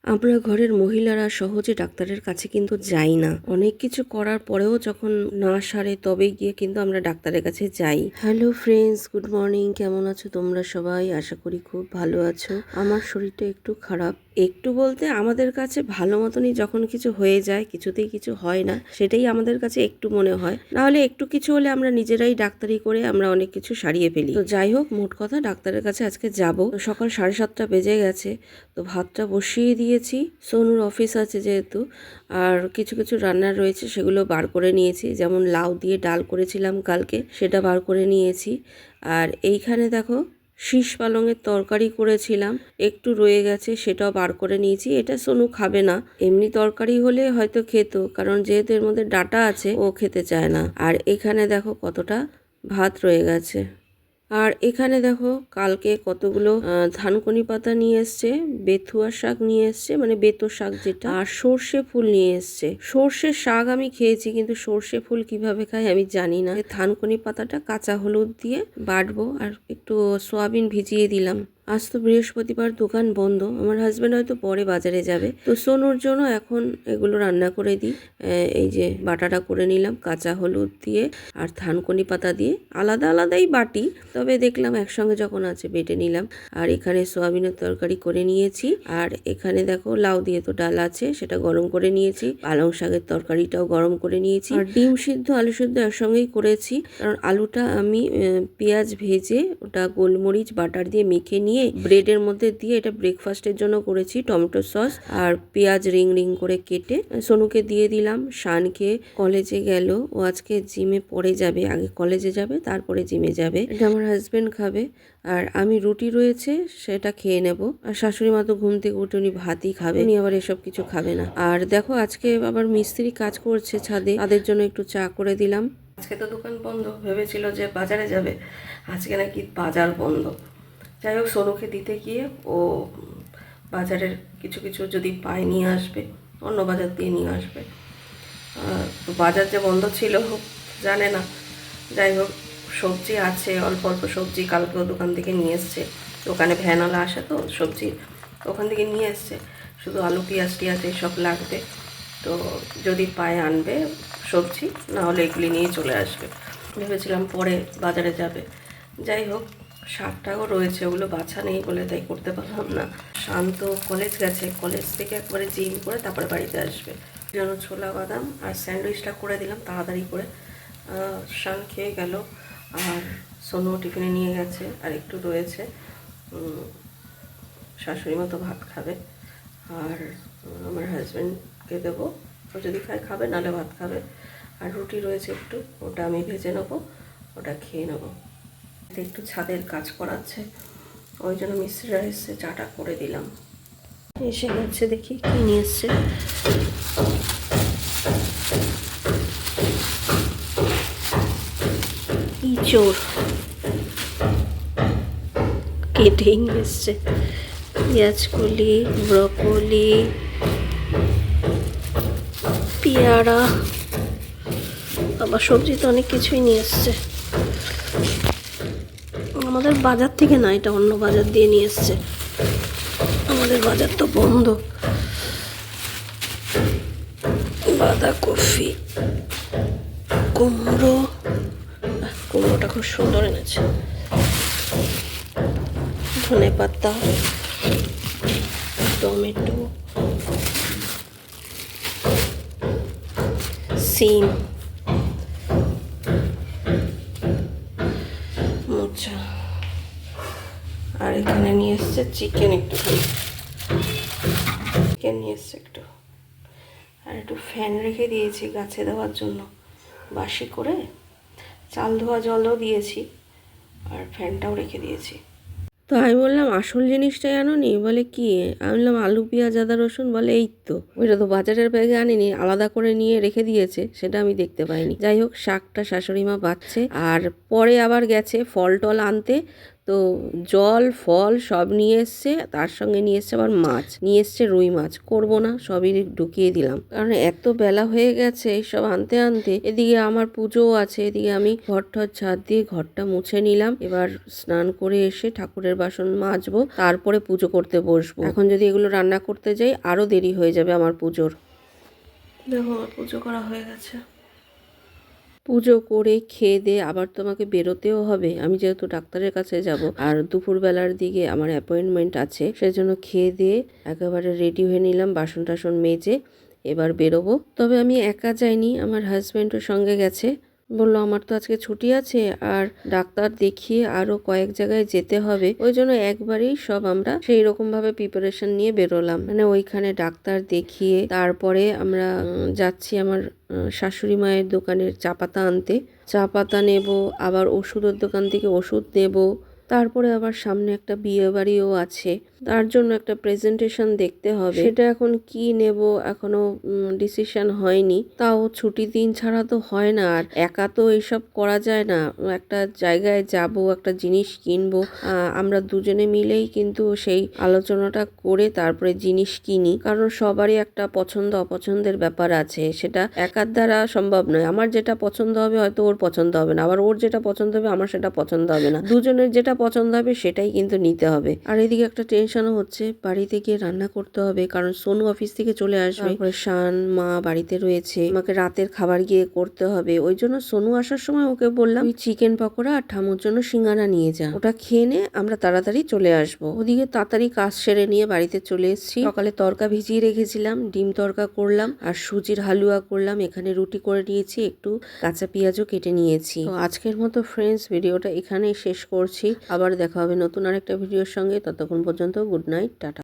আমরা ঘরের মহিলারা সহজে ডাক্তারের কাছে কিন্তু যাই না। অনেক কিছু করার পরেও যখন না সারে তবেই গিয়ে কিন্তু আমরা ডাক্তারের কাছে যাই। Hello friends, good morning. কেমন আছো তোমরা সবাই? আশা করি খুব ভালো আছো। আমার শরীরটা একটু খারাপ, একটু বলতে আমাদের কাছে ভালো মতনই যখন কিছু হয়ে যায়, কিছুতেই কিছু হয় না, সেটাই আমাদের কাছে একটু মনে হয়। নাহলে একটু কিছু হলে আমরা নিজেরাই ডাক্তারি করে আমরা অনেক কিছু সারিয়ে ফেলি। তো যাই হোক, মোট কথা ডাক্তারের কাছে আজকে যাব। সকাল 7:30 বেজে গেছে, তো ভাতটা বসিয়ে দিয়েছি। সোনুর অফিস আছে যেহেতু, আর কিছু কিছু রান্নার রয়েছে সেগুলো বার করে নিয়েছি। যেমন লাউ দিয়ে ডাল করেছিলাম কালকে, সেটা বার করে নিয়েছি। আর এইখানে দেখো শীষ পালংয়ের তরকারি করেছিলাম, একটু রয়ে গেছে, সেটাও বার করে নিয়েছি। এটা সোনু খাবে না, এমনি তরকারি হলে হয়তো খেত, কারণ যেহেতু এর মধ্যে ডাঁটা আছে ও খেতে চায় না। আর এখানে দেখো কতটা ভাত রয়ে গেছে। আর এখানে দেখো কালকে কতগুলো ধানকুনি পাতা নিয়ে এসছে, বেথুয়া শাক নিয়ে এসছে, মানে বেতো শাক যেটা, আর সর্ষে ফুল নিয়ে এসছে। সর্ষের শাক আমি খেয়েছি, কিন্তু সর্ষে ফুল কিভাবে খাই আমি জানি না। ধানকুনি পাতাটা কাঁচা হলুদ দিয়ে বাটবো, আর একটু সোয়াবিন ভিজিয়ে দিলাম। আজ তো বৃহস্পতিবার, দোকান বন্ধ। আমার হাজব্যান্ড হয়তো পরে বাজারে যাবে, তো সোনুর জন্য এখন এগুলো রান্না করে দিই। এই যে বাটাটা করে নিলাম কাঁচা হলুদ দিয়ে আর থানকুনি পাতা দিয়ে, আলাদা আলাদাই বাটি, তবে দেখলাম একসঙ্গে যখন আছে বেটে নিলাম। আর এখানে সোয়াবিনের তরকারি করে নিয়েছি। আর এখানে দেখো লাউ দিয়ে তো ডাল আছে, সেটা গরম করে নিয়েছি। পালং শাকের তরকারিটাও গরম করে নিয়েছি। আর ডিম সিদ্ধ আলু সিদ্ধ একসঙ্গেই করেছি, কারণ আলুটা আমি পেঁয়াজ ভেজে ওটা গোলমরিচ বাটার দিয়ে মেখে নিয়ে ব্রেডের মধ্যে দিয়ে এটা ব্রেকফাস্টের জন্য করেছি। টমেটো সস আর পেঁয়াজ রিং রিং করে কেটে সোনুকে দিয়ে দিলাম। শানকে কলেজে গেল, ও আজকে জিমে পরে যাবে, আগে কলেজে যাবে তারপরে জিমে যাবে। এটা আমার হাজবেন্ড খাবে, আর আমি রুটি রয়েছে সেটা খেয়ে নেব। আর শাশুড়ি মা তো ঘুম থেকে উঠে উনি ভাতই খাবে, উনি আবার এসব কিছু খাবে না। আর দেখো আজকে আবার মিস্ত্রি কাজ করছে ছাদে, তাদের জন্য একটু চা করে দিলাম। আজকে তো দোকান বন্ধ, ভেবেছিল যে বাজারে যাবে, আজকে নাকি বাজার বন্ধ। যাই হোক, সোনুকে দিতে গিয়ে ও বাজারের কিছু কিছু যদি পায় নিয়ে আসবে, অন্য বাজার দিয়ে নিয়ে আসবে। তো বাজার যে বন্ধ ছিল জানে না। যাই হোক, সবজি আছে, অল্প অল্প সবজি কালকেও দোকান থেকে নিয়ে এসছে। দোকানে ভ্যানওয়ালা আসে তো সবজি, ওখান থেকে নিয়ে এসছে। শুধু আলু পেঁয়াজ টিয়াজ এইসব লাগবে, তো যদি পায় আনবে সবজি, না হলে এগুলি নিয়ে চলে আসবে। ভেবেছিলাম পরে বাজারে যাবে। যাই হোক, শাকটাও রয়েছে, ওগুলো বাছা নেই বলে তাই করতে পারলাম না। শান্ত কলেজ গেছে, কলেজ থেকে একবারে জিম করে তারপরে বাড়িতে আসবে। যেন ছোলা বাদাম আর স্যান্ডউইচটা করে দিলাম তাড়াতাড়ি করে। শান খেয়ে গেল, আর সোনু টিফিনে নিয়ে গেছে, আর একটু রয়েছে। শাশুড়ি মতো ভাত খাবে, আর আমার হাজব্যান্ডকে দেবো, ও যদি খায় খাবে, নাহলে ভাত খাবে। আর রুটি রয়েছে একটু, ওটা আমি ভেজে নেবো, ওটা খেয়ে নেবো। একটু ছাদের কাজ করাচ্ছে, ওই জন্য মিস্ত্রিরা এসছে, চাটা করে দিলাম। এসে গেছে, দেখি কি নিয়ে এসছে। ইঁচড় কেটে নিয়ে এসছে, পেঁয়াজ কলি, ব্রকলি, পেয়ারা, আবার সবজি তো অনেক কিছুই নিয়ে এসছে। আমাদের বাজার থেকে না, এটা অন্য বাজার দিয়ে নিয়ে এসছে, আমাদের বাজার তো বন্ধ। বাঁধাকপি, কুমড়ো, কুমড়োটা খুব সুন্দর এনেছে, ধনে পাতা, টমেটো, সিম, মোচা, আর এখানে নিয়ে এসছে চিকেন, একটুখানি চিকেন নিয়ে এসছে একটু। আর একটু ফ্যান রেখে দিয়েছি গাছে দেওয়ার জন্য, বাসি করে চাল ধোয়া জলও দিয়েছি, আর ফ্যানটাও রেখে দিয়েছি। তো আমি বললাম আসল জিনিসটাই আনোনি, বলে কি? আমি বললাম আলু পেঁয়াজ আদা রসুন, বলে এই তো, ওইটা তো বাজারের ব্যাগে আনিনি, আলাদা করে নিয়ে রেখে দিয়েছে, সেটা আমি দেখতে পাইনি। যাই হোক, শাকটা শাশুড়ি মা বাচ্ছে, আর পরে আবার গেছে ফল টল আনতে, তো জল ফল সব নিয়ে এসছে, তার সঙ্গে নিয়ে এসছে আবার মাছ, নিয়ে এসছে রুই মাছ। করবো না, সবই ঢুকিয়ে দিলাম, কারণ এত বেলা হয়ে গেছে এইসব আনতে আনতে। এদিকে আমার পুজোও আছে, এদিকে আমি ঘরটার ঝাড় দিয়ে ঘরটা মুছে নিলাম। এবার স্নান করে এসে ঠাকুরের বাসন মাজবো, তারপরে পুজো করতে বসবো। এখন যদি এগুলো রান্না করতে যাই আরো দেরি হয়ে যাবে আমার পুজোর। দেখো আমার পুজো করা হয়ে গেছে। পুজো করে খেয়ে দিয়ে আবার তোমাকে বেরোতেও হবে, আমি যেহেতু ডাক্তারের কাছে যাব, আর দুপুরবেলার দিকে আমার অ্যাপয়েন্টমেন্ট আছে, সেজন্য খেয়ে দিয়ে একেবারে রেডি হয়ে নিলাম, বাসন টাসন মেজে এবার বেরোবো। তবে আমি একা যাইনি, আমার হাজব্যান্ডও সঙ্গে গেছে। বললো আমার তো আজকে ছুটি আছে আর ডাক্তার দেখিয়ে আরো কয়েক জায়গায় যেতে হবে, ওই জন্য একবারেই সব আমরা সেই রকম ভাবে প্রিপারেশন নিয়ে বেরোলাম। মানে ওইখানে ডাক্তার দেখিয়ে তারপরে আমরা যাচ্ছি আমার শাশুড়ি মায়ের দোকানের চা পাতা আনতে। চা পাতা নেব, আবার ওষুধের দোকান থেকে ওষুধ নেব, তারপরে আবার সামনে একটা বিয়ে বাড়িও আছে, তার জন্য একটা প্রেজেন্টেশন দেখতে হবে। সেটা এখন কি নেব এখনো ডিসিশন হয়নি। তাও ছুটি দিন ছাড়া তো হয় না, আর একা তো এইসব করা যায় না। একটা জায়গায় যাব, একটা জিনিস কিনবো, আমরা দুজনে মিলেই কিন্তু সেই আলোচনাটা করে তারপরে জিনিস কিনি, কারণ সবারই একটা পছন্দ অপছন্দের ব্যাপার আছে, সেটা একার দ্বারা সম্ভব নয়। আমার যেটা পছন্দ হবে হয়তো ওর পছন্দ হবে না, আবার ওর যেটা পছন্দ হবে আমার সেটা পছন্দ হবে না, দুজনের যেটা পছন্দ হবে সেটাই কিন্তু নিতে হবে। আর এদিকে একটা টেনশনও হচ্ছে, বাড়িতে গিয়ে রান্না করতে হবে, কারণ সোনু অফিস থেকে চলে আসবে, তারপরে শান মা বাড়িতে রয়েছে, আমাকে রাতের খাবার গিয়ে করতে হবে। ওই জন্য সোনু আসার সময় ওকে বললাম তুই চিকেন পকোড়া আর ঠামুর জন্য সিঙ্গারা নিয়ে যা, ওটা খেয়ে নে, আমরা তাড়াতাড়ি চলে আসবো। ওদিকে তাড়াতাড়ি কাজ সেরে নিয়ে বাড়িতে চলে এসেছি। সকালে তরকা ভিজিয়ে রেখেছিলাম, ডিম তরকা করলাম আর সুজির হালুয়া করলাম, এখানে রুটি করে নিয়েছি, একটু কাঁচা পেঁয়াজও কেটে নিয়েছি। তো আজকের মতো ফ্রেন্ডস ভিডিওটা এখানেই শেষ করছি, আবার দেখা হবে নতুন আরেকটা ভিডিওর সঙ্গে। ততক্ষণ পর্যন্ত গুড নাইট, টাটা।